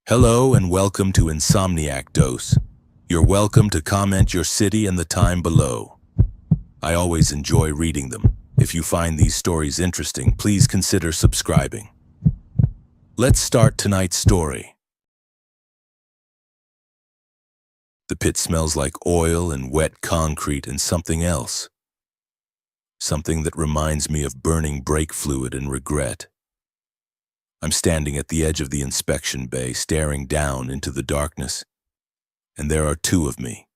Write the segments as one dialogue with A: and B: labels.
A: Hello and welcome to Insomniac Dose. You're welcome to comment your city and the time below. I always enjoy reading them. If you find these stories interesting, please consider subscribing. Let's start tonight's story. The pit smells like oil and wet concrete and something else. Something that reminds me of burning brake fluid and regret. I'm standing at the edge of the inspection bay, staring down into the darkness, and there are two of me.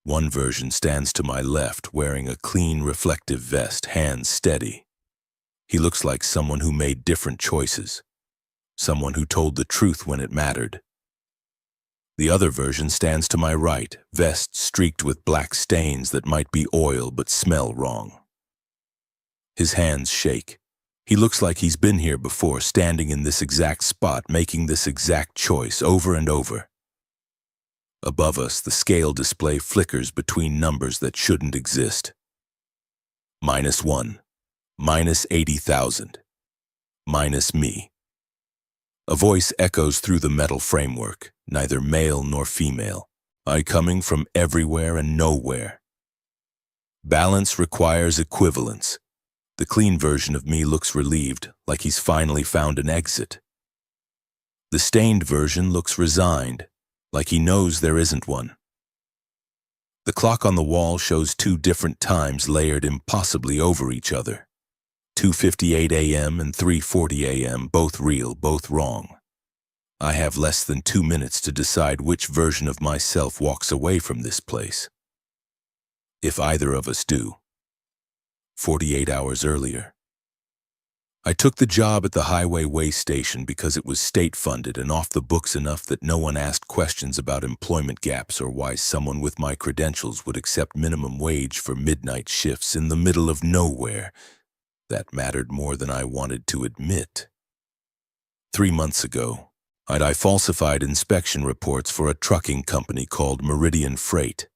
A: One version stands to my left, wearing a clean, reflective vest, hands steady. He looks like someone who made different choices, someone who told the truth when it mattered. The other version stands to my right, vest streaked with black stains that might be oil but smell wrong. His hands shake. He looks like he's been here before, standing in this exact spot, making this exact choice over and over. Above us, the scale display flickers between numbers that shouldn't exist. -1, -80,000, minus me. A voice echoes through the metal framework, neither male nor female. I coming from everywhere and nowhere. Balance requires equivalence. The clean version of me looks relieved, like he's finally found an exit. The stained version looks resigned, like he knows there isn't one. The clock on the wall shows two different times layered impossibly over each other. 2:58 a.m. and 3:40 a.m., both real, both wrong. I have less than 2 minutes to decide which version of myself walks away from this place. If either of us do. 48 hours earlier. I took the job at the highway way station because it was state-funded and off the books enough that no one asked questions about employment gaps or why someone with my credentials would accept minimum wage for midnight shifts in the middle of nowhere. That mattered more than I wanted to admit. 3 months ago, I falsified inspection reports for a trucking company called Meridian Freight.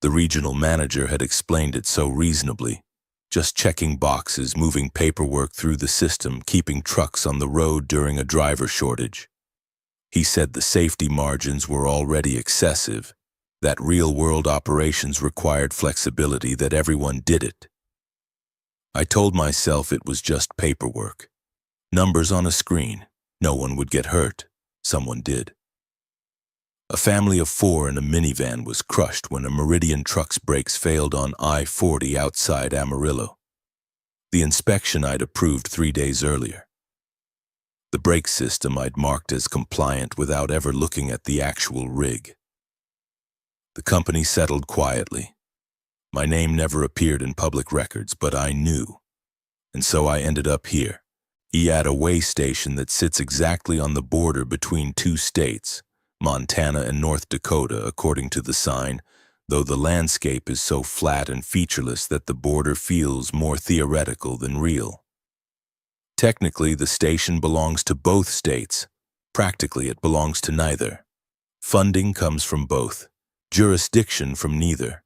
A: The regional manager had explained it so reasonably, just checking boxes, moving paperwork through the system, keeping trucks on the road during a driver shortage. He said the safety margins were already excessive, that real-world operations required flexibility, that everyone did it. I told myself it was just paperwork. Numbers on a screen. No one would get hurt. Someone did. A family of 4 in a minivan was crushed when a Meridian truck's brakes failed on I-40 outside Amarillo. The inspection I'd approved 3 days earlier. The brake system I'd marked as compliant without ever looking at the actual rig. The company settled quietly. My name never appeared in public records, but I knew. And so I ended up here, at a way station that sits exactly on the border between 2 states, Montana and North Dakota, according to the sign, though the landscape is so flat and featureless that the border feels more theoretical than real. Technically, the station belongs to both states. Practically, it belongs to neither. Funding comes from both. Jurisdiction from neither.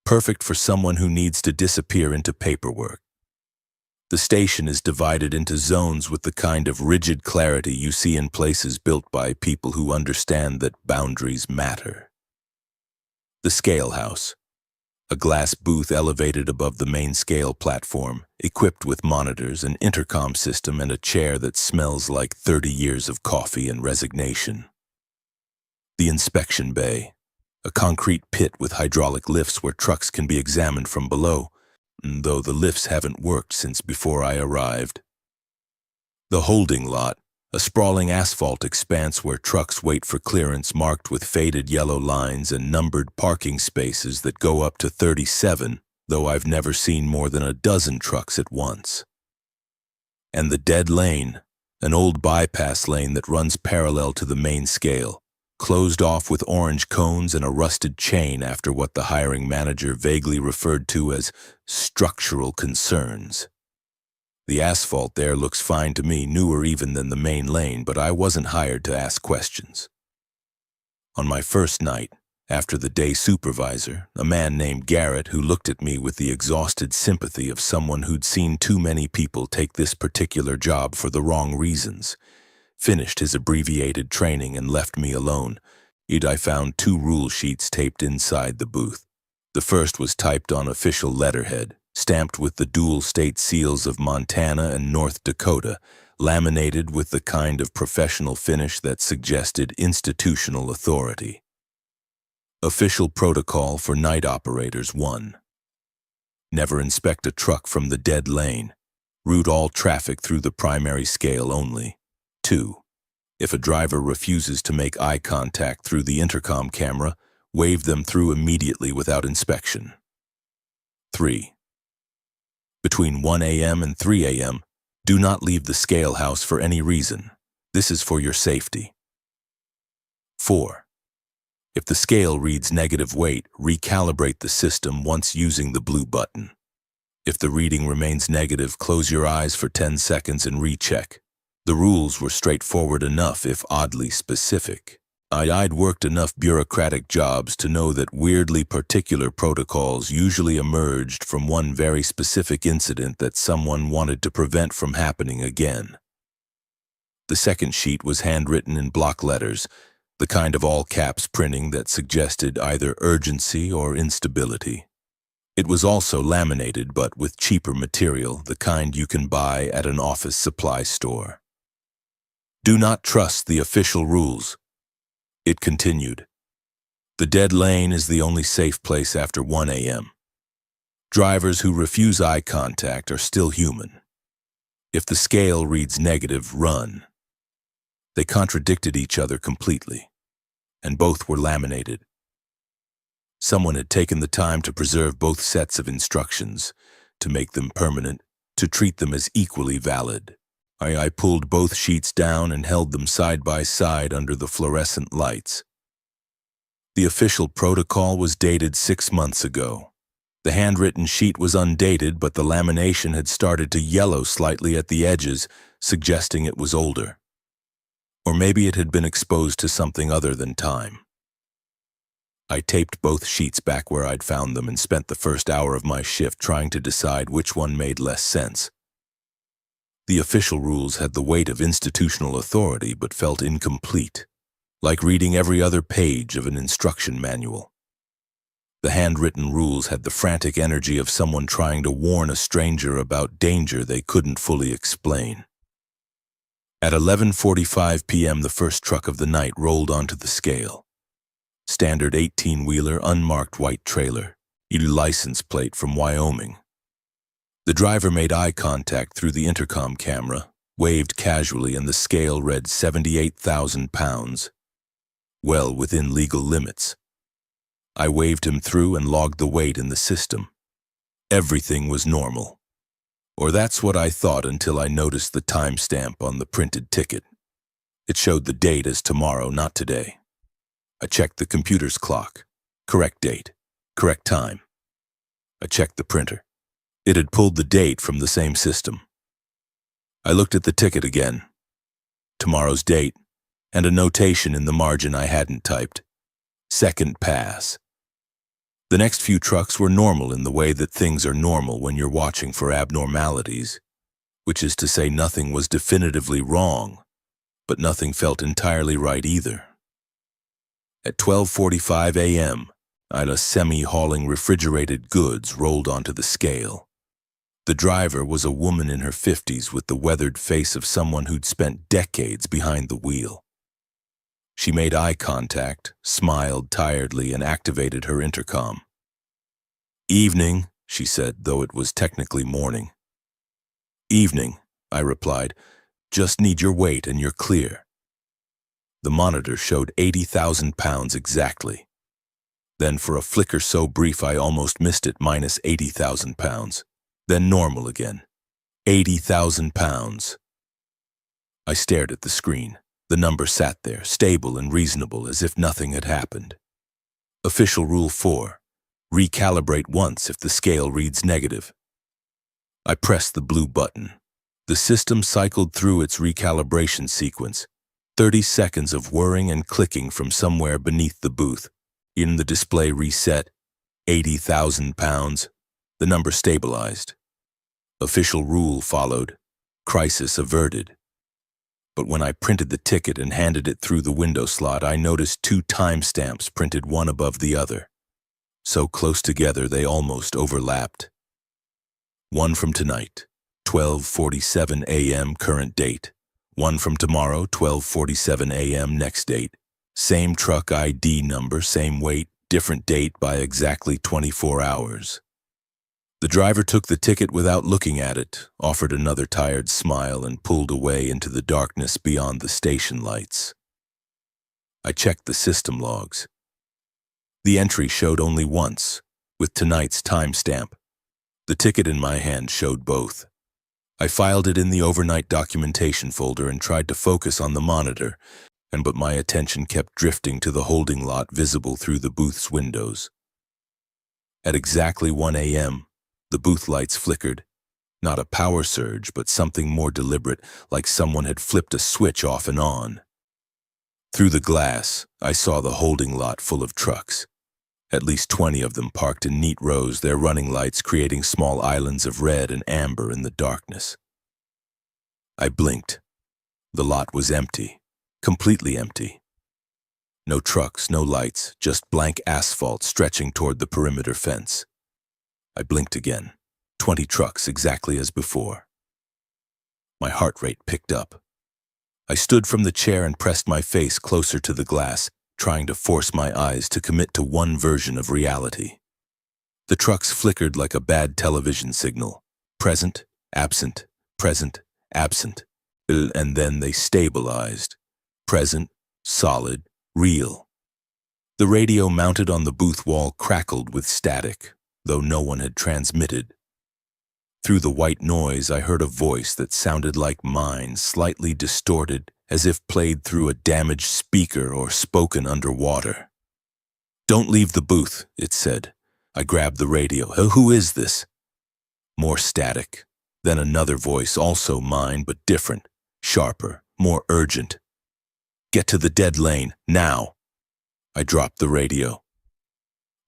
A: Perfect for someone who needs to disappear into paperwork. The station is divided into zones with the kind of rigid clarity you see in places built by people who understand that boundaries matter. The scale house. A glass booth elevated above the main scale platform, equipped with monitors, an intercom system, and a chair that smells like 30 years of coffee and resignation. The inspection bay. A concrete pit with hydraulic lifts where trucks can be examined from below, though the lifts haven't worked since before I arrived. The holding lot, a sprawling asphalt expanse where trucks wait for clearance, marked with faded yellow lines and numbered parking spaces that go up to 37, though I've never seen more than a dozen trucks at once. And the dead lane, an old bypass lane that runs parallel to the main scale, closed off with orange cones and a rusted chain after what the hiring manager vaguely referred to as structural concerns. The asphalt there looks fine to me, newer even than the main lane, but I wasn't hired to ask questions. On my first night, after the day supervisor, a man named Garrett, who looked at me with the exhausted sympathy of someone who'd seen too many people take this particular job for the wrong reasons, finished his abbreviated training and left me alone. I found 2 rule sheets taped inside the booth. The first was typed on official letterhead, stamped with the dual state seals of Montana and North Dakota, laminated with the kind of professional finish that suggested institutional authority. Official Protocol for Night Operators 1. Never inspect a truck from the dead lane. Route all traffic through the primary scale only. 2. If a driver refuses to make eye contact through the intercom camera, wave them through immediately without inspection. 3. Between 1 a.m. and 3 a.m., do not leave the scale house for any reason. This is for your safety. 4. If the scale reads negative weight, recalibrate the system once using the blue button. If the reading remains negative, close your eyes for 10 seconds and recheck. The rules were straightforward enough, if oddly specific. I'd worked enough bureaucratic jobs to know that weirdly particular protocols usually emerged from one very specific incident that someone wanted to prevent from happening again. The second sheet was handwritten in block letters, the kind of all-caps printing that suggested either urgency or instability. It was also laminated, but with cheaper material, the kind you can buy at an office supply store. Do not trust the official rules. It continued. The dead lane is the only safe place after 1 a.m. Drivers who refuse eye contact are still human. If the scale reads negative, run. They contradicted each other completely, and both were laminated. Someone had taken the time to preserve both sets of instructions, to make them permanent, to treat them as equally valid. I pulled both sheets down and held them side by side under the fluorescent lights. The official protocol was dated 6 months ago. The handwritten sheet was undated, but the lamination had started to yellow slightly at the edges, suggesting it was older. Or maybe it had been exposed to something other than time. I taped both sheets back where I'd found them and spent the first hour of my shift trying to decide which one made less sense. The official rules had the weight of institutional authority but felt incomplete, like reading every other page of an instruction manual. The handwritten rules had the frantic energy of someone trying to warn a stranger about danger they couldn't fully explain. At 11:45 p.m., the first truck of the night rolled onto the scale. Standard 18-wheeler, unmarked white trailer, license plate from Wyoming. The driver made eye contact through the intercom camera, waved casually, and the scale read 78,000 pounds, well within legal limits. I waved him through and logged the weight in the system. Everything was normal. Or that's what I thought until I noticed the timestamp on the printed ticket. It showed the date as tomorrow, not today. I checked the computer's clock. Correct date. Correct time. I checked the printer. It had pulled the date from the same system. I looked at the ticket again. Tomorrow's date, and a notation in the margin I hadn't typed. Second pass. The next few trucks were normal in the way that things are normal when you're watching for abnormalities, which is to say nothing was definitively wrong, but nothing felt entirely right either. At 12:45 a.m., a semi-hauling refrigerated goods rolled onto the scale. The driver was a woman in her 50s with the weathered face of someone who'd spent decades behind the wheel. She made eye contact, smiled tiredly, and activated her intercom. "Evening," she said, though it was technically morning. "Evening," I replied. "Just need your weight and you're clear." The monitor showed 80,000 pounds exactly. Then for a flicker so brief I almost missed it, minus 80,000 pounds. Then normal again. 80,000 pounds. I stared at the screen. The number sat there, stable and reasonable, as if nothing had happened. Official Rule 4. Recalibrate once if the scale reads negative. I pressed the blue button. The system cycled through its recalibration sequence. 30 seconds of whirring and clicking from somewhere beneath the booth. In the display reset, 80,000 pounds. The number stabilized. Official rule followed. Crisis averted. But when I printed the ticket and handed it through the window slot, I noticed 2 timestamps printed one above the other. So close together they almost overlapped. One from tonight, 12:47 a.m. current date. One from tomorrow, 12:47 a.m. next date. Same truck ID number, same weight, different date by exactly 24 hours. The driver took the ticket without looking at it, offered another tired smile, and pulled away into the darkness beyond the station lights. I checked the system logs. The entry showed only once, with tonight's timestamp. The ticket in my hand showed both. I filed it in the overnight documentation folder and tried to focus on the monitor, but my attention kept drifting to the holding lot visible through the booth's windows. At exactly 1 a.m., the booth lights flickered. Not a power surge, but something more deliberate, like someone had flipped a switch off and on. Through the glass, I saw the holding lot full of trucks. At least 20 of them parked in neat rows, their running lights creating small islands of red and amber in the darkness. I blinked. The lot was empty, completely empty. No trucks, no lights, just blank asphalt stretching toward the perimeter fence. I blinked again. 20 trucks exactly as before. My heart rate picked up. I stood from the chair and pressed my face closer to the glass, trying to force my eyes to commit to one version of reality. The trucks flickered like a bad television signal. Present, absent, present, absent. And then they stabilized. Present, solid, real. The radio mounted on the booth wall crackled with static, though no one had transmitted. Through the white noise, I heard a voice that sounded like mine, slightly distorted, as if played through a damaged speaker or spoken underwater. "Don't leave the booth," it said. I grabbed the radio. "Who is this?" More static. Then another voice, also mine, but different, sharper, more urgent. "Get to the dead lane, now." I dropped the radio.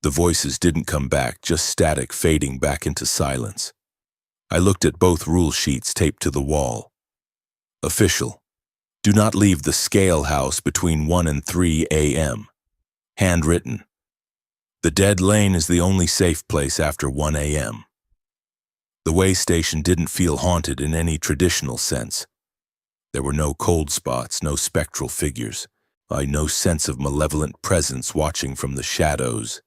A: The voices didn't come back, just static fading back into silence. I looked at both rule sheets taped to the wall. Official. Do not leave the scale house between 1 and 3 a.m. Handwritten. The dead lane is the only safe place after 1 a.m. The way station didn't feel haunted in any traditional sense. There were no cold spots, no spectral figures, no sense of malevolent presence watching from the shadows.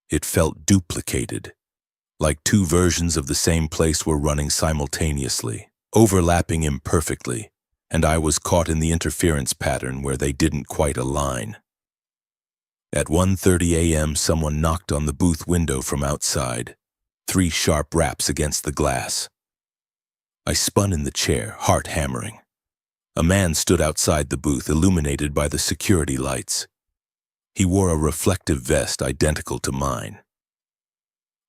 A: It felt duplicated, like 2 versions of the same place were running simultaneously, overlapping imperfectly, and I was caught in the interference pattern where they didn't quite align. At 1:30 a.m., someone knocked on the booth window from outside, 3 sharp raps against the glass. I spun in the chair, heart hammering. A man stood outside the booth, illuminated by the security lights. He wore a reflective vest identical to mine.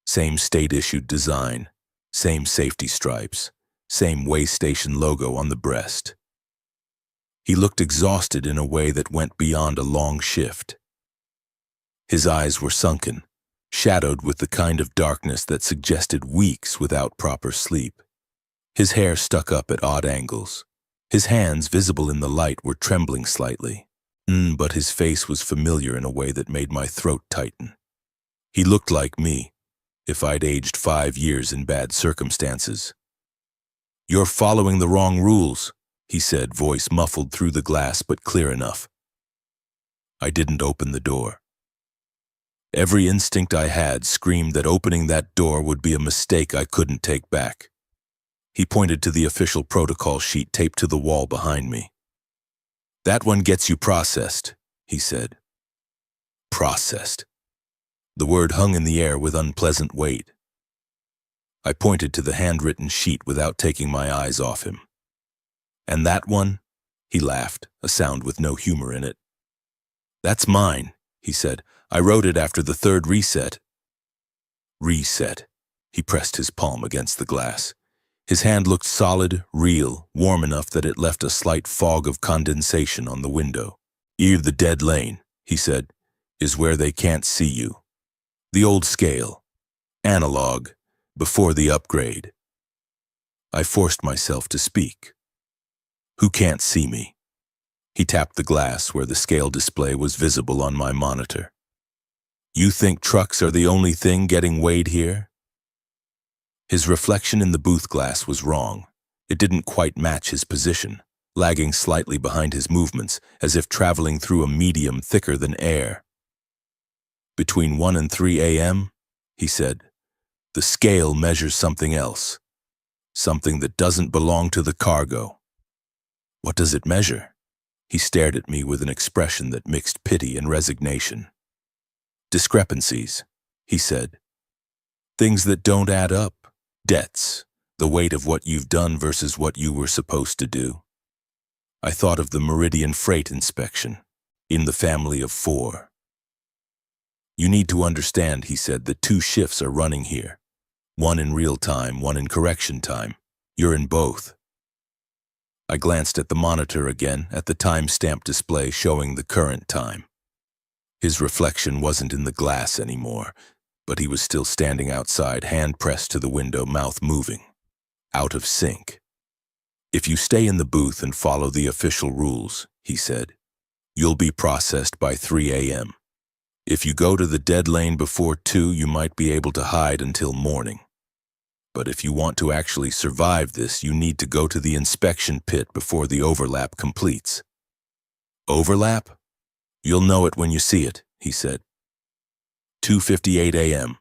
A: Same state-issued design, same safety stripes, same way station logo on the breast. He looked exhausted in a way that went beyond a long shift. His eyes were sunken, shadowed with the kind of darkness that suggested weeks without proper sleep. His hair stuck up at odd angles. His hands, visible in the light, were trembling slightly. But his face was familiar in a way that made my throat tighten. He looked like me, if I'd aged 5 years in bad circumstances. "You're following the wrong rules," he said, voice muffled through the glass but clear enough. I didn't open the door. Every instinct I had screamed that opening that door would be a mistake I couldn't take back. He pointed to the official protocol sheet taped to the wall behind me. "That one gets you processed," he said. Processed. The word hung in the air with unpleasant weight. I pointed to the handwritten sheet without taking my eyes off him. "And that one?" He laughed, a sound with no humor in it. "That's mine," he said. "I wrote it after the 3rd reset." Reset. He pressed his palm against the glass. His hand looked solid, real, warm enough that it left a slight fog of condensation on the window. "The dead lane," he said, "is where they can't see you. The old scale. Analog. Before the upgrade." I forced myself to speak. Who can't see me? He tapped the glass where the scale display was visible on my monitor. You think trucks are the only thing getting weighed here? His reflection in the booth glass was wrong. It didn't quite match his position, lagging slightly behind his movements, as if traveling through a medium thicker than air. Between 1 and 3 a.m., he said, the scale measures something else. Something that doesn't belong to the cargo. What does it measure? He stared at me with an expression that mixed pity and resignation. Discrepancies, he said. Things that don't add up. Debts, the weight of what you've done versus what you were supposed to do. I thought of the Meridian Freight inspection, in the family of 4. You need to understand, he said, that 2 shifts are running here. One in real time, one in correction time. You're in both. I glanced at the monitor again, at the timestamp display showing the current time. His reflection wasn't in the glass anymore, but he was still standing outside, hand pressed to the window, mouth moving. Out of sync. If you stay in the booth and follow the official rules, he said, you'll be processed by 3 a.m. If you go to the dead lane before 2, you might be able to hide until morning. But if you want to actually survive this, you need to go to the inspection pit before the overlap completes. Overlap? You'll know it when you see it, he said. 2:58 a.m.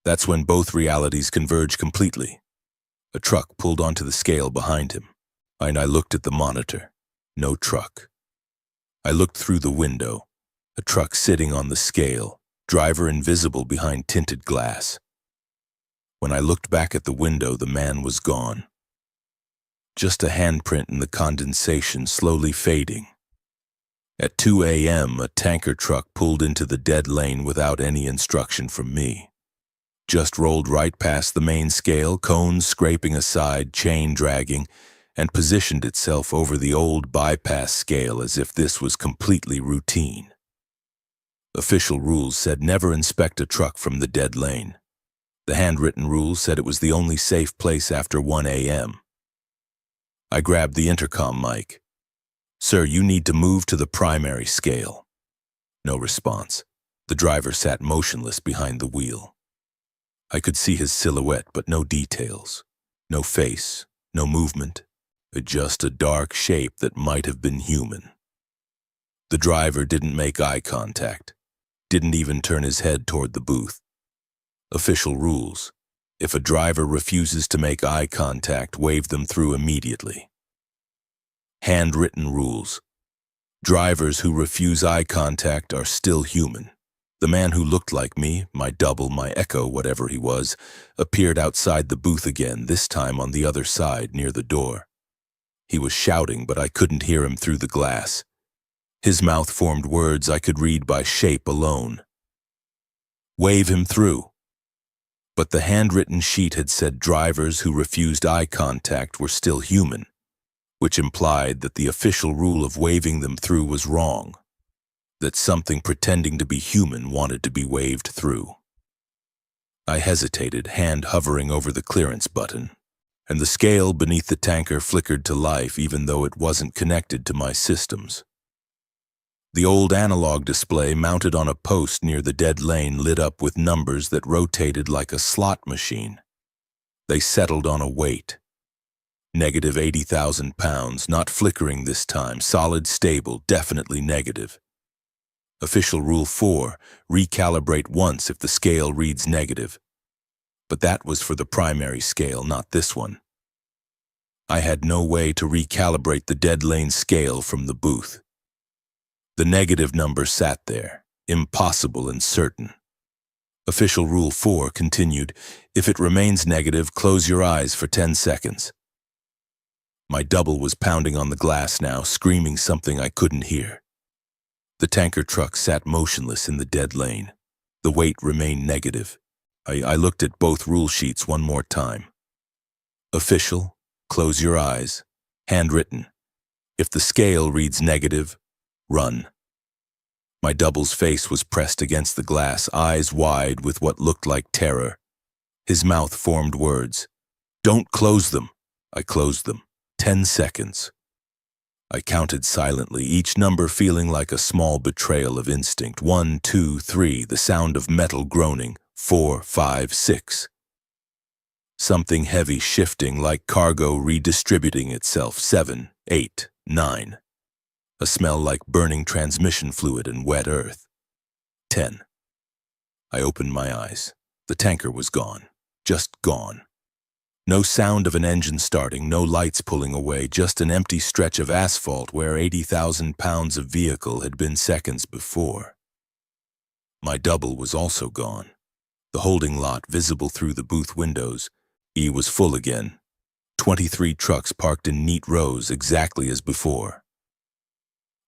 A: That's when both realities converge completely. A truck pulled onto the scale behind him, and I looked at the monitor. No truck. I looked through the window. A truck sitting on the scale, driver invisible behind tinted glass. When I looked back at the window, the man was gone. Just a handprint in the condensation slowly fading. At 2 a.m., a tanker truck pulled into the dead lane without any instruction from me. Just rolled right past the main scale, cones scraping aside, chain dragging, and positioned itself over the old bypass scale as if this was completely routine. Official rules said never inspect a truck from the dead lane. The handwritten rules said it was the only safe place after 1 a.m. I grabbed the intercom mic. Sir, you need to move to the primary scale. No response. The driver sat motionless behind the wheel. I could see his silhouette, but no details. No face, no movement. Just a dark shape that might have been human. The driver didn't make eye contact. Didn't even turn his head toward the booth. Official rules. If a driver refuses to make eye contact, wave them through immediately. Handwritten rules. Drivers who refuse eye contact are still human. The man who looked like me, my double, my echo, whatever he was, appeared outside the booth again, this time on the other side, near the door. He was shouting, but I couldn't hear him through the glass. His mouth formed words I could read by shape alone. Wave him through. But the handwritten sheet had said drivers who refused eye contact were still human, which implied that the official rule of waving them through was wrong, that something pretending to be human wanted to be waved through. I hesitated, hand hovering over the clearance button, and the scale beneath the tanker flickered to life even though it wasn't connected to my systems. The old analog display mounted on a post near the dead lane lit up with numbers that rotated like a slot machine. They settled on a weight. Negative 80,000 pounds, not flickering this time, solid, stable, definitely negative. Official Rule 4, recalibrate once if the scale reads negative. But that was for the primary scale, not this one. I had no way to recalibrate the dead lane scale from the booth. The negative number sat there, impossible and certain. Official Rule 4 continued, if it remains negative, close your eyes for 10 seconds. My double was pounding on the glass now, screaming something I couldn't hear. The tanker truck sat motionless in the dead lane. The weight remained negative. I looked at both rule sheets one more time. Official, close your eyes. Handwritten, if the scale reads negative, run. My double's face was pressed against the glass, eyes wide with what looked like terror. His mouth formed words. Don't close them. I closed them. 10 seconds. I counted silently, each number feeling like a small betrayal of instinct. 1, 2, 3, the sound of metal groaning. 4, 5, 6. Something heavy shifting like cargo redistributing itself. 7, 8, 9. A smell like burning transmission fluid and wet earth. 10. I opened my eyes. The tanker was gone. Just gone. No sound of an engine starting, no lights pulling away, just an empty stretch of asphalt where 80,000 pounds of vehicle had been seconds before. My double was also gone. The holding lot visible through the booth windows. Was full again. 23 trucks parked in neat rows exactly as before.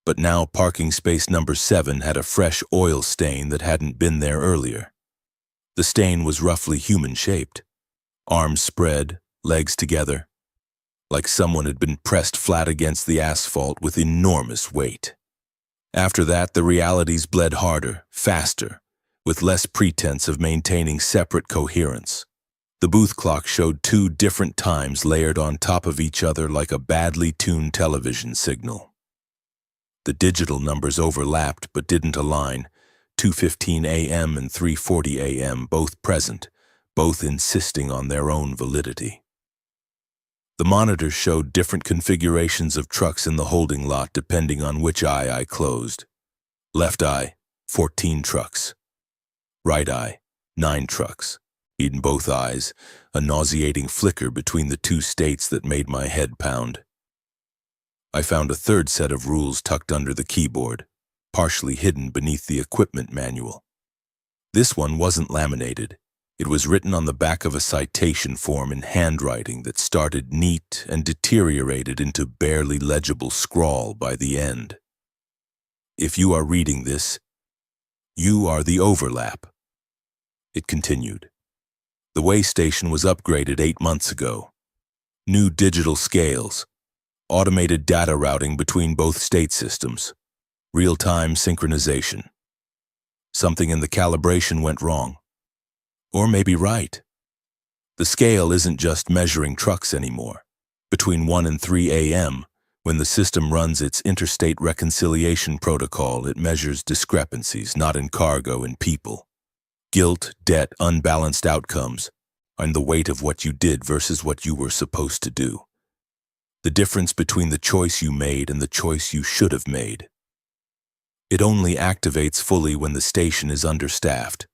A: But now parking space number 7 had a fresh oil stain that hadn't been there earlier. The stain was roughly human-shaped. Arms spread, legs together, like someone had been pressed flat against the asphalt with enormous weight. After that, the realities bled harder, faster, with less pretense of maintaining separate coherence. The booth clock showed 2 different times layered on top of each other like a badly tuned television signal. The digital numbers overlapped but didn't align. 2:15 a.m. and 3:40 a.m. both present, both insisting on their own validity. The monitors showed different configurations of trucks in the holding lot depending on which eye I closed. Left eye, 14 trucks. Right eye, 9 trucks. In both eyes, a nauseating flicker between the 2 states that made my head pound. I found a third set of rules tucked under the keyboard, partially hidden beneath the equipment manual. This one wasn't laminated. It was written on the back of a citation form in handwriting that started neat and deteriorated into barely legible scrawl by the end. If you are reading this, you are the overlap. It continued. The weigh station was upgraded 8 months ago. New digital scales, automated data routing between both state systems, real-time synchronization. Something in the calibration went wrong. Or maybe right. The scale isn't just measuring trucks anymore. Between 1 and 3 a.m., when the system runs its interstate reconciliation protocol, it measures discrepancies, not in cargo and people. Guilt, debt, unbalanced outcomes, and the weight of what you did versus what you were supposed to do. The difference between the choice you made and the choice you should have made. It only activates fully when the station is understaffed,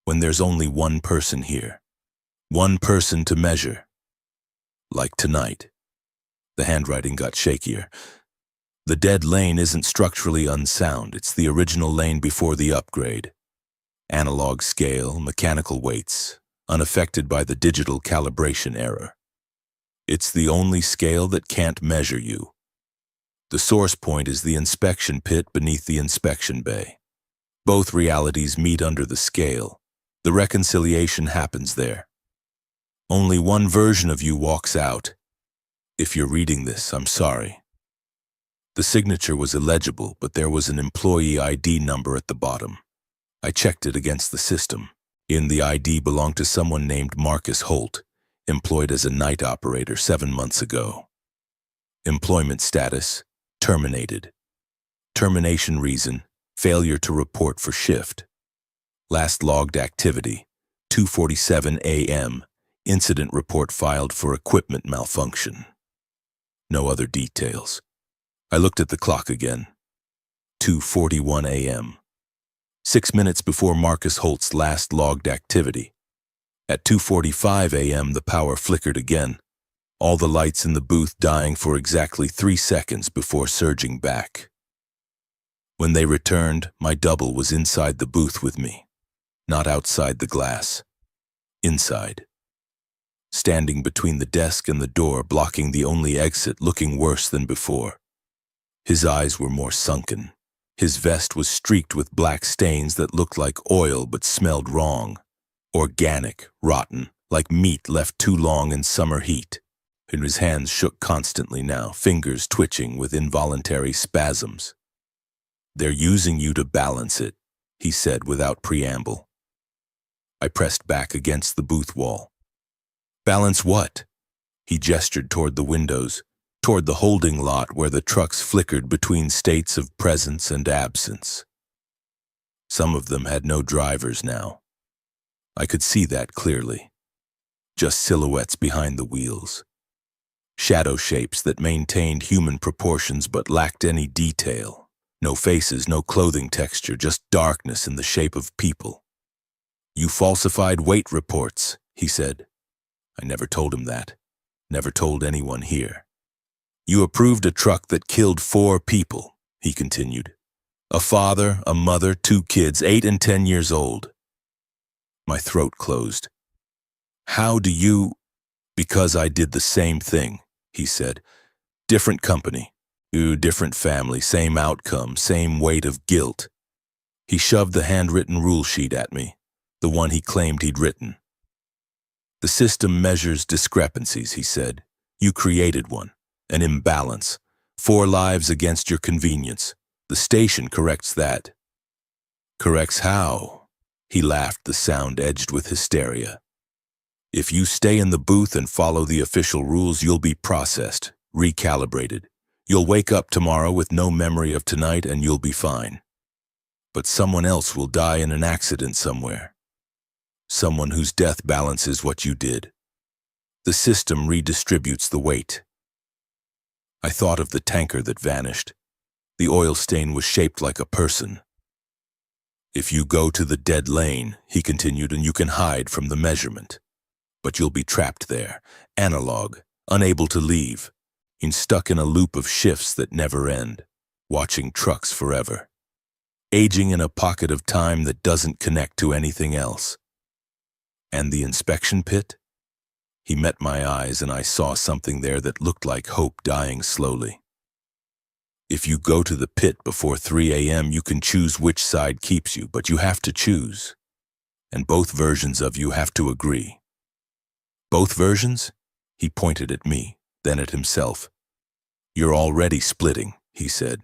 A: when there's only one person here. One person to measure. Like tonight. The handwriting got shakier. The dead lane isn't structurally unsound, it's the original lane before the upgrade. Analog scale, mechanical weights, unaffected by the digital calibration error. It's the only scale that can't measure you. The source point is the inspection pit beneath the inspection bay. Both realities meet under the scale. The reconciliation happens there. Only one version of you walks out. If you're reading this, I'm sorry. The signature was illegible, but there was an employee ID number at the bottom. I checked it against the system. The ID belonged to someone named Marcus Holt, employed as a night operator 7 months ago. Employment status, terminated. Termination reason, failure to report for shift. Last logged activity, 2:47 a.m., incident report filed for equipment malfunction. No other details. I looked at the clock again. 2:41 a.m. 6 minutes before Marcus Holt's last logged activity. At 2:45 a.m., the power flickered again, all the lights in the booth dying for exactly 3 seconds before surging back. When they returned, my double was inside the booth with me. Not outside the glass. Inside. Standing between the desk and the door, blocking the only exit, looking worse than before. His eyes were more sunken. His vest was streaked with black stains that looked like oil but smelled wrong. Organic, rotten, like meat left too long in summer heat. And his hands shook constantly now, fingers twitching with involuntary spasms. "They're using you to balance it," he said without preamble. I pressed back against the booth wall. "Balance what?" He gestured toward the windows. toward the holding lot where the trucks flickered between states of presence and absence. Some of them had no drivers now. I could see that clearly. Just silhouettes behind the wheels. Shadow shapes that maintained human proportions but lacked any detail. No faces, no clothing texture, just darkness in the shape of people. "You falsified weight reports," he said. I never told him that. Never told anyone here. "You approved a truck that killed 4 people," he continued. "A father, a mother, 2 kids, 8 and 10 years old." My throat closed. "How do you—" "Because I did the same thing," he said. "Different company, different family, same outcome, same weight of guilt." He shoved the handwritten rule sheet at me, the one he claimed he'd written. "The system measures discrepancies," he said. "You created one, an imbalance. 4 lives against your convenience. The station corrects that." "Corrects how?" He laughed, the sound edged with hysteria. "If you stay in the booth and follow the official rules, you'll be processed, recalibrated. You'll wake up tomorrow with no memory of tonight and you'll be fine. But someone else will die in an accident somewhere. Someone whose death balances what you did. The system redistributes the weight." I thought of the tanker that vanished. The oil stain was shaped like a person. "If you go to the dead lane," he continued, "and you can hide from the measurement. But you'll be trapped there, analog, unable to leave, stuck in a loop of shifts that never end, watching trucks forever, aging in a pocket of time that doesn't connect to anything else." "And the inspection pit?" He met my eyes and I saw something there that looked like hope dying slowly. "If you go to the pit before 3 a.m., you can choose which side keeps you, but you have to choose. And both versions of you have to agree." "Both versions?" He pointed at me, then at himself. "You're already splitting," he said.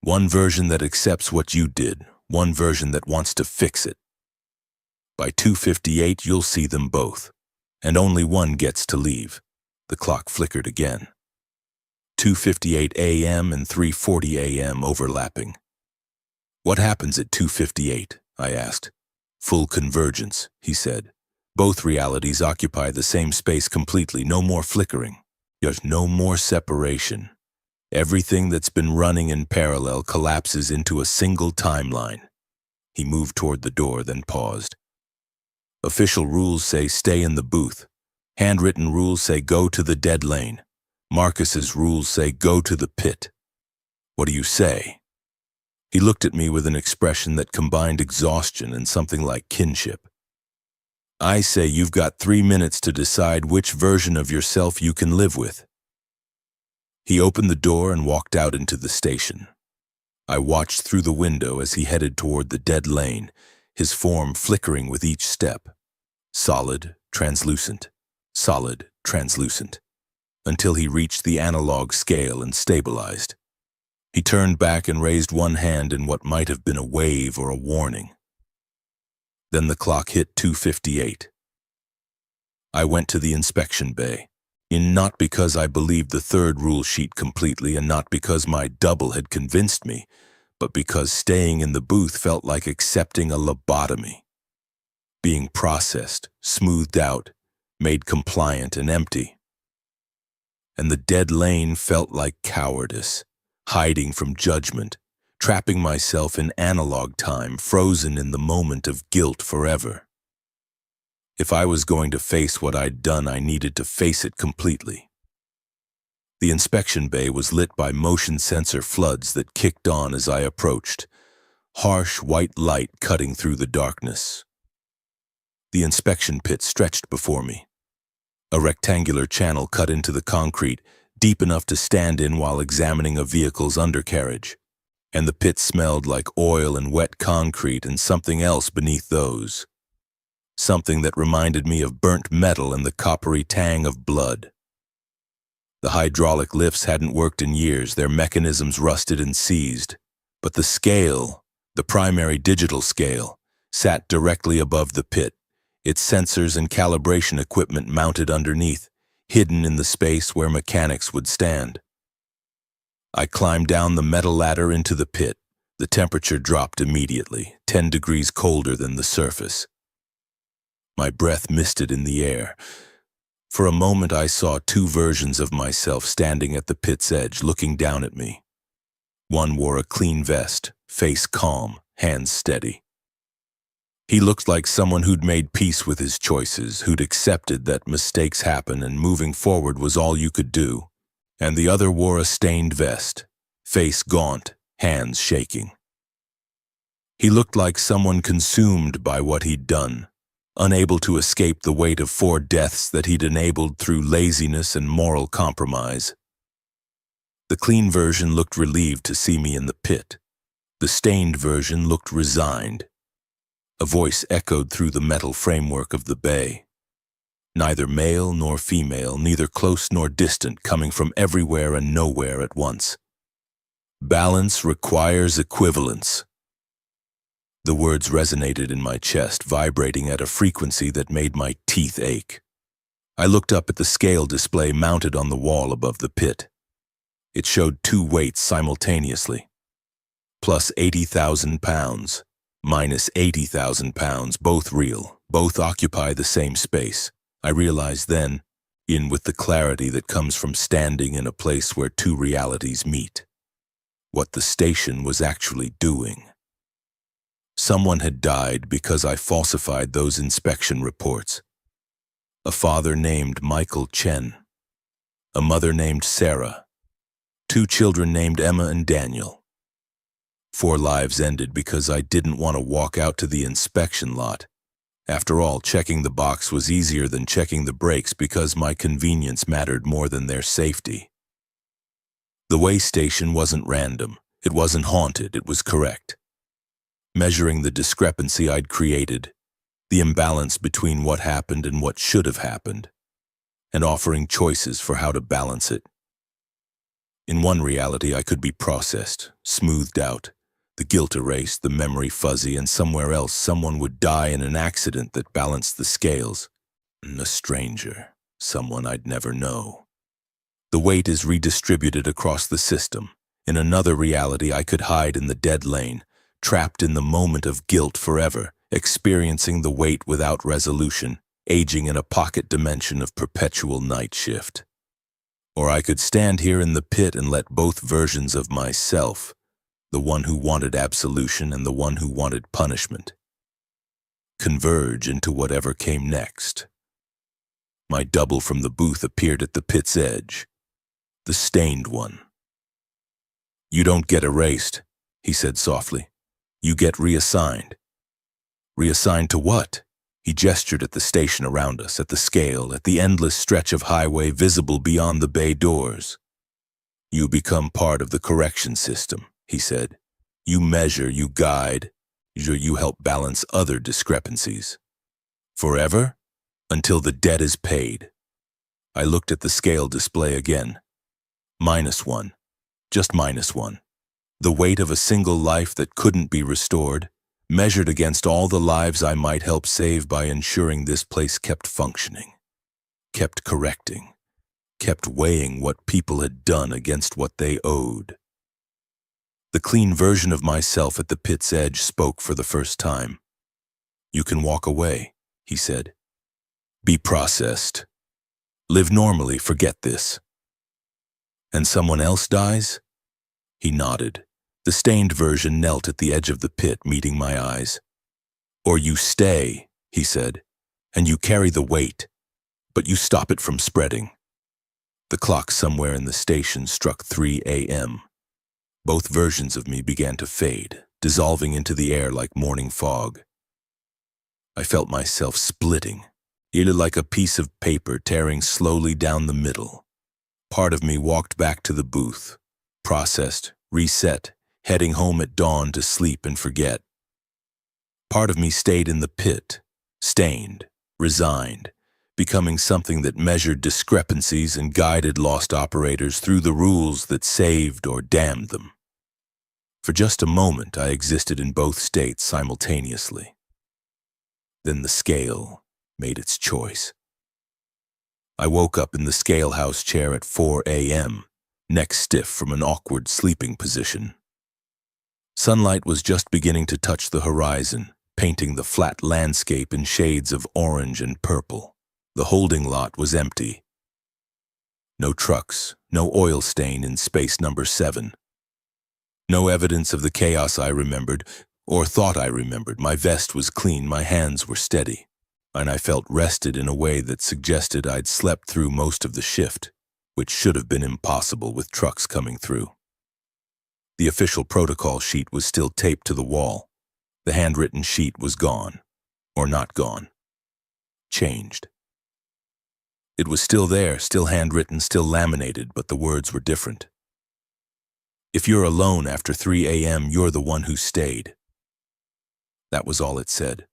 A: "One version that accepts what you did, one version that wants to fix it. By 2:58, you'll see them both, and only one gets to leave." The clock flickered again. 2:58 a.m. and 3:40 a.m. overlapping. "What happens at 2:58? I asked. "Full convergence," he said. "Both realities occupy the same space completely, no more flickering. There's no more separation. Everything that's been running in parallel collapses into a single timeline." He moved toward the door, then paused. "Official rules say stay in the booth. Handwritten rules say go to the dead lane. Marcus's rules say go to the pit. What do you say?" He looked at me with an expression that combined exhaustion and something like kinship. "I say you've got 3 minutes to decide which version of yourself you can live with." He opened the door and walked out into the station. I watched through the window as he headed toward the dead lane, his form flickering with each step. Solid, translucent, solid, translucent, until he reached the analog scale and stabilized. He turned back and raised one hand in what might have been a wave or a warning. Then the clock hit 2:58. I went to the inspection bay, not because I believed the third rule sheet completely and not because my double had convinced me, but because staying in the booth felt like accepting a lobotomy. Being processed, smoothed out, made compliant and empty. And the dead lane felt like cowardice, hiding from judgment, trapping myself in analog time, frozen in the moment of guilt forever. If I was going to face what I'd done, I needed to face it completely. The inspection bay was lit by motion sensor floods that kicked on as I approached, harsh white light cutting through the darkness. The inspection pit stretched before me. A rectangular channel cut into the concrete, deep enough to stand in while examining a vehicle's undercarriage. And the pit smelled like oil and wet concrete and something else beneath those. Something that reminded me of burnt metal and the coppery tang of blood. The hydraulic lifts hadn't worked in years, their mechanisms rusted and seized. But the scale, the primary digital scale, sat directly above the pit, its sensors and calibration equipment mounted underneath, hidden in the space where mechanics would stand. I climbed down the metal ladder into the pit. The temperature dropped immediately, 10 degrees colder than the surface. My breath misted in the air. For a moment I saw two versions of myself standing at the pit's edge, looking down at me. One wore a clean vest, face calm, hands steady. He looked like someone who'd made peace with his choices, who'd accepted that mistakes happen and moving forward was all you could do. And the other wore a stained vest, face gaunt, hands shaking. He looked like someone consumed by what he'd done, unable to escape the weight of 4 deaths that he'd enabled through laziness and moral compromise. The clean version looked relieved to see me in the pit. The stained version looked resigned. A voice echoed through the metal framework of the bay. Neither male nor female, neither close nor distant, coming from everywhere and nowhere at once. Balance requires equivalence. The words resonated in my chest, vibrating at a frequency that made my teeth ache. I looked up at the scale display mounted on the wall above the pit. It showed 2 weights simultaneously. Plus 80,000 pounds, minus 80,000 pounds, both real, both occupy the same space. I realized then, in with the clarity that comes from standing in a place where 2 realities meet, what the station was actually doing. Someone had died because I falsified those inspection reports. A father named Michael Chen, a mother named Sarah, 2 children named Emma and Daniel. 4 lives ended because I didn't want to walk out to the inspection lot. After all, checking the box was easier than checking the brakes because my convenience mattered more than their safety. The weigh station wasn't random. It wasn't haunted. It was correct. Measuring the discrepancy I'd created, the imbalance between what happened and what should have happened, and offering choices for how to balance it. In one reality, I could be processed, smoothed out, the guilt erased, the memory fuzzy, and somewhere else someone would die in an accident that balanced the scales. A stranger, someone I'd never know. The weight is redistributed across the system. In another reality, I could hide in the dead lane, trapped in the moment of guilt forever, experiencing the weight without resolution, aging in a pocket dimension of perpetual night shift. Or I could stand here in the pit and let both versions of myself, the one who wanted absolution and the one who wanted punishment, converge into whatever came next. My double from the booth appeared at the pit's edge, the stained one. "You don't get erased," he said softly. "You get reassigned." "Reassigned to what?" He gestured at the station around us, at the scale, at the endless stretch of highway visible beyond the bay doors. "You become part of the correction system," he said. "You measure, you guide, you help balance other discrepancies. Forever? Until the debt is paid." I looked at the scale display again. -1. Just -1. The weight of a single life that couldn't be restored, measured against all the lives I might help save by ensuring this place kept functioning, kept correcting, kept weighing what people had done against what they owed. The clean version of myself at the pit's edge spoke for the first time. "You can walk away," he said. "Be processed. Live normally, forget this." "And someone else dies?" He nodded. The stained version knelt at the edge of the pit, meeting my eyes. "Or you stay," he said, "and you carry the weight, but you stop it from spreading." The clock somewhere in the station struck 3 a.m. Both versions of me began to fade, dissolving into the air like morning fog. I felt myself splitting, either like a piece of paper tearing slowly down the middle. Part of me walked back to the booth, processed, reset, heading home at dawn to sleep and forget. Part of me stayed in the pit, stained, resigned, becoming something that measured discrepancies and guided lost operators through the rules that saved or damned them. For just a moment, I existed in both states simultaneously. Then the scale made its choice. I woke up in the scale house chair at 4 a.m., neck stiff from an awkward sleeping position. Sunlight was just beginning to touch the horizon, painting the flat landscape in shades of orange and purple. The holding lot was empty. No trucks, no oil stain in space number 7. No evidence of the chaos I remembered, or thought I remembered. My vest was clean, my hands were steady, and I felt rested in a way that suggested I'd slept through most of the shift, which should have been impossible with trucks coming through. The official protocol sheet was still taped to the wall. The handwritten sheet was gone, or not gone. Changed. It was still there, still handwritten, still laminated, but the words were different. If you're alone after 3 a.m., you're the one who stayed. That was all it said.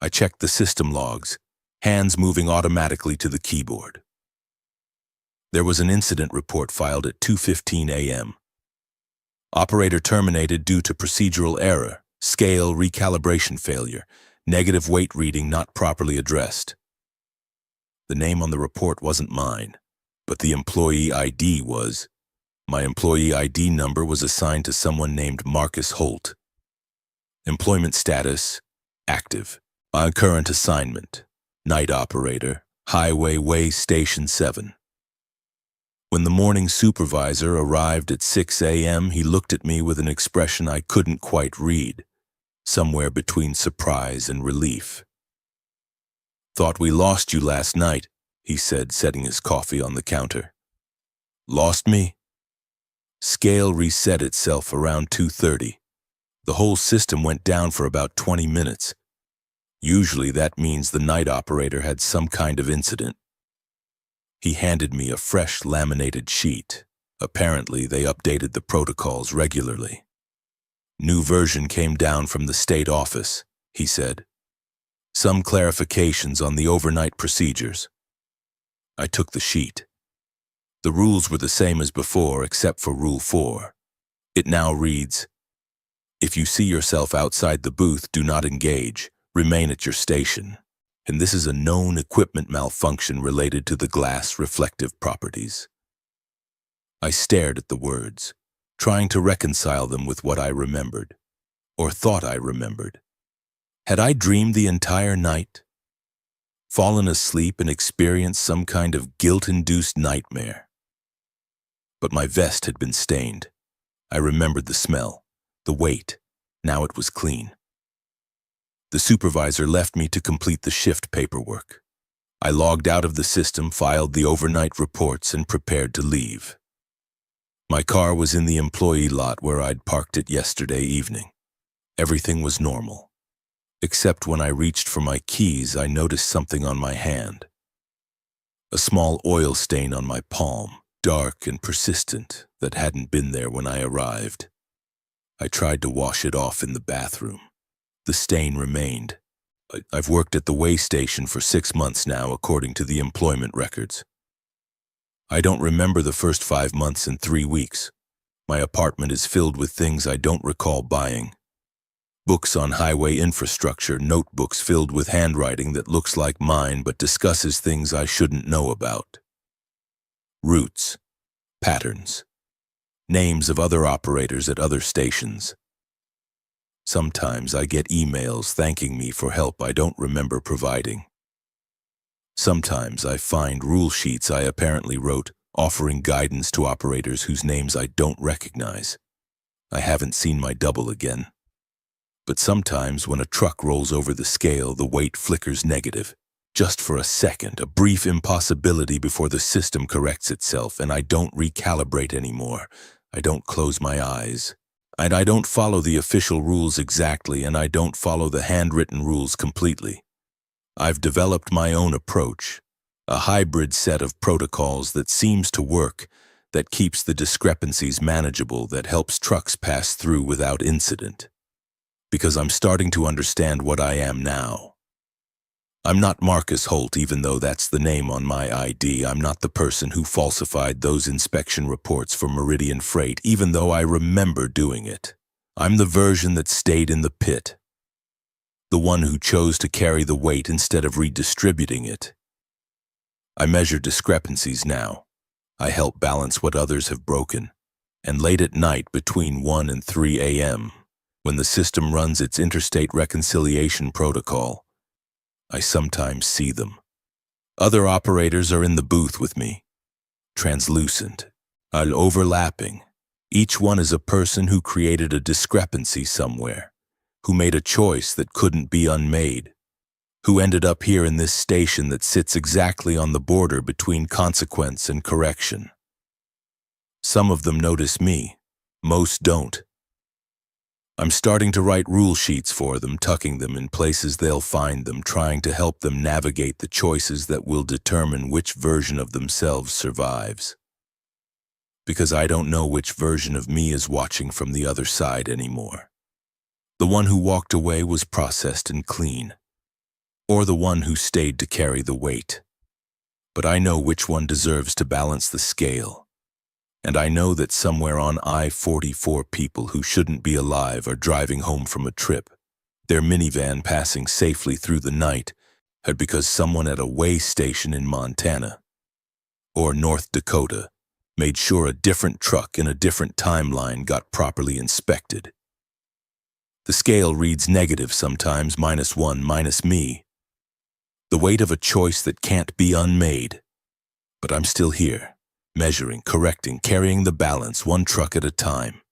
A: I checked the system logs, hands moving automatically to the keyboard. There was an incident report filed at 2:15 a.m. Operator terminated due to procedural error, scale recalibration failure, negative weight reading not properly addressed. The name on the report wasn't mine, but the employee ID was. My employee ID number was assigned to someone named Marcus Holt. Employment status, active. On current assignment, night operator, Highway Way Station 7. When the morning supervisor arrived at 6 a.m., he looked at me with an expression I couldn't quite read, somewhere between surprise and relief. "Thought we lost you last night," he said, setting his coffee on the counter. "Lost me?" Scale reset itself around 2:30. The whole system went down for about 20 minutes. Usually that means the night operator had some kind of incident. He handed me a fresh laminated sheet. Apparently they updated the protocols regularly. "New version came down from the state office," he said. "Some clarifications on the overnight procedures." I took the sheet. The rules were the same as before except for Rule 4. It now reads, "If you see yourself outside the booth, do not engage. Remain at your station." And this is a known equipment malfunction related to the glass reflective properties. I stared at the words, trying to reconcile them with what I remembered, or thought I remembered. Had I dreamed the entire night? Fallen asleep and experienced some kind of guilt-induced nightmare? But my vest had been stained. I remembered the smell, the weight. Now it was clean. The supervisor left me to complete the shift paperwork. I logged out of the system, filed the overnight reports, and prepared to leave. My car was in the employee lot where I'd parked it yesterday evening. Everything was normal. Except when I reached for my keys, I noticed something on my hand. A small oil stain on my palm, dark and persistent, that hadn't been there when I arrived. I tried to wash it off in the bathroom. The stain remained. I've worked at the way station for 6 months now, according to the employment records. I don't remember the first 5 months and 3 weeks. My apartment is filled with things I don't recall buying. Books on highway infrastructure, notebooks filled with handwriting that looks like mine but discusses things I shouldn't know about. Routes, patterns, names of other operators at other stations. Sometimes I get emails thanking me for help I don't remember providing. Sometimes I find rule sheets I apparently wrote, offering guidance to operators whose names I don't recognize. I haven't seen my double again. But sometimes when a truck rolls over the scale, the weight flickers negative. Just for a second, a brief impossibility before the system corrects itself, and I don't recalibrate anymore. I don't close my eyes. And I don't follow the official rules exactly, and I don't follow the handwritten rules completely. I've developed my own approach, a hybrid set of protocols that seems to work, that keeps the discrepancies manageable, that helps trucks pass through without incident. Because I'm starting to understand what I am now. I'm not Marcus Holt, even though that's the name on my ID. I'm not the person who falsified those inspection reports for Meridian Freight, even though I remember doing it. I'm the version that stayed in the pit. The one who chose to carry the weight instead of redistributing it. I measure discrepancies now. I help balance what others have broken. And late at night between 1 and 3 a.m., when the system runs its interstate reconciliation protocol, I sometimes see them. Other operators are in the booth with me, translucent, overlapping. Each one is a person who created a discrepancy somewhere, who made a choice that couldn't be unmade, who ended up here in this station that sits exactly on the border between consequence and correction. Some of them notice me, most don't. I'm starting to write rule sheets for them, tucking them in places they'll find them, trying to help them navigate the choices that will determine which version of themselves survives. Because I don't know which version of me is watching from the other side anymore. The one who walked away was processed and clean, or the one who stayed to carry the weight. But I know which one deserves to balance the scale. And I know that somewhere on I-44 people who shouldn't be alive are driving home from a trip, their minivan passing safely through the night, had because someone at a way station in Montana or North Dakota made sure a different truck in a different timeline got properly inspected. The scale reads negative sometimes, -1, minus me. The weight of a choice that can't be unmade. But I'm still here, measuring, correcting, carrying the balance one truck at a time.